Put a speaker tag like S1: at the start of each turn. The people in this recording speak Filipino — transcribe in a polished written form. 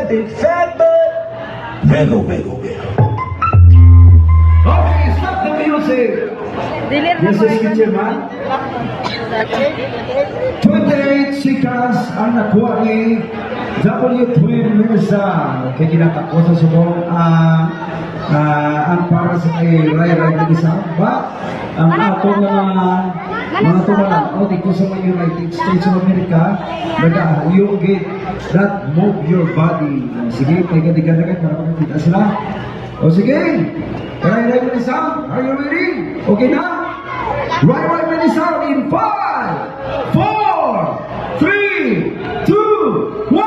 S1: nothing fat but wiggle, wiggle, wiggle.
S2: Okay, stop the music. This is Kitchen Man. 28 seconds ang nakuha ni W12 Mirza. Kaya ginatapo sa subong ang para sa kay rhay2 isa ba? Ang atong mga tumalan o dito sa mga United States of America, you get that move your body. Sige, tiga-tiga-tiga para makakita sila. O sige, rhay2 isa, are you ready? Okay na? rhay2 isa in 5, 4, 3, 2, 1.